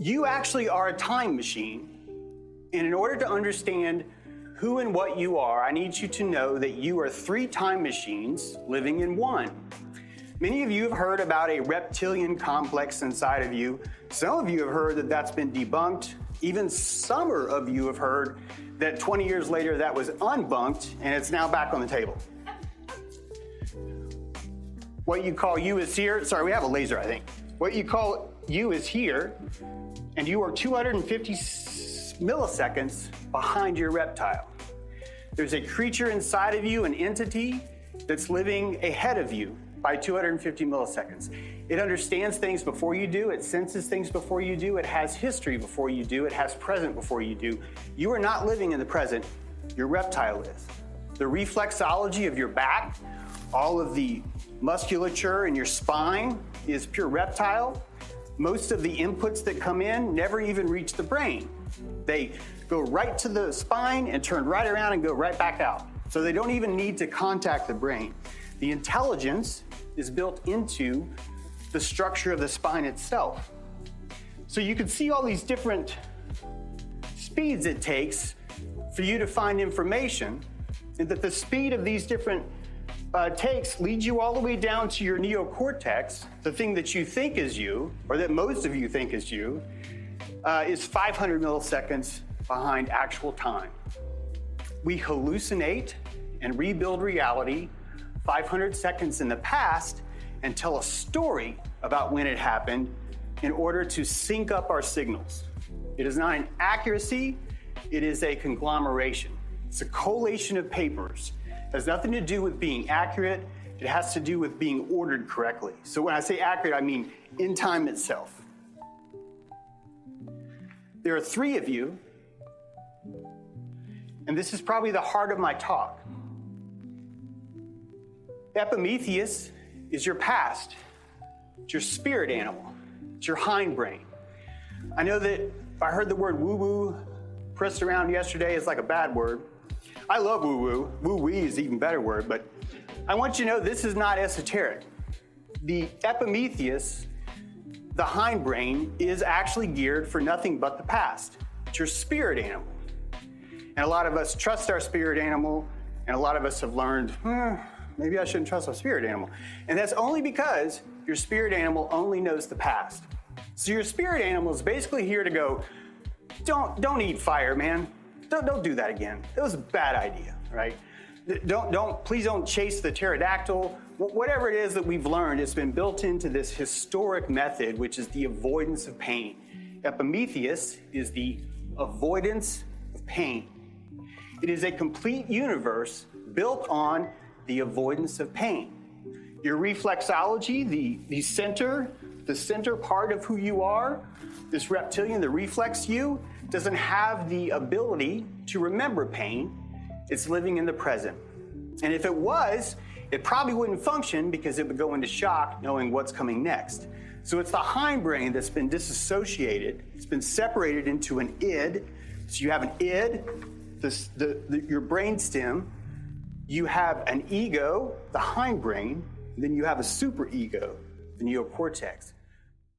You actually are a time machine. And in order to understand who and what you are, I need you to know that you are 3 time machines living in one. Many of you have heard about a reptilian complex inside of you. Some of you have heard that that's been debunked. Even some of you have heard that 20 years later that was unbunked and it's now back on the table. What you call you is here. Sorry, we have a laser, I think. What you call you is here, and you are 250 milliseconds behind your reptile. There's a creature inside of you, an entity that's living ahead of you by 250 milliseconds. It understands things before you do, it senses things before you do, it has history before you do, it has present before you do. You are not living in the present, your reptile is. The reflexology of your back, all of the musculature in your spine is pure reptile. Most of the inputs that come in never even reach the brain. They go right to the spine and turn right around and go right back out. So they don't even need to contact the brain. The intelligence is built into the structure of the spine itself. So you can see all these different speeds it takes for you to find information, and that the speed of these different takes leads you all the way down to your neocortex, the thing that you think is you, or that most of you think is you, is 500 milliseconds behind actual time. We hallucinate and rebuild reality 500 seconds in the past and tell a story about when it happened in order to sync up our signals. It is not an accuracy, it is a conglomeration. It's a collation of papers. It has nothing to do with being accurate, it has to do with being ordered correctly. So when I say accurate, I mean in time itself. There are 3 of you, and this is probably the heart of my talk. Epimetheus is your past. It's your spirit animal. It's your hindbrain. I know that I heard the word woo-woo pressed around yesterday as like a bad word. I love woo-woo. Woo-wee is an even better word, but I want you to know this is not esoteric. The Epimetheus, the hindbrain, is actually geared for nothing but the past. It's your spirit animal. And a lot of us trust our spirit animal, and a lot of us have learned, maybe I shouldn't trust my spirit animal. And that's only because your spirit animal only knows the past. So your spirit animal is basically here to go, don't eat fire, man. Don't do that again. It was a bad idea, right? Please don't chase the pterodactyl. Whatever it is that we've learned, it's been built into this historic method, which is the avoidance of pain. Epimetheus is the avoidance of pain. It is a complete universe built on the avoidance of pain. Your reflexology, the center part of who you are, this reptilian, the reflex you, doesn't have the ability to remember pain. It's living in the present. And if it was, it probably wouldn't function because it would go into shock knowing what's coming next. So it's the hindbrain that's been disassociated. It's been separated into an id. So you have an id, your brainstem. You have an ego, the hindbrain. And then you have a superego, the neocortex.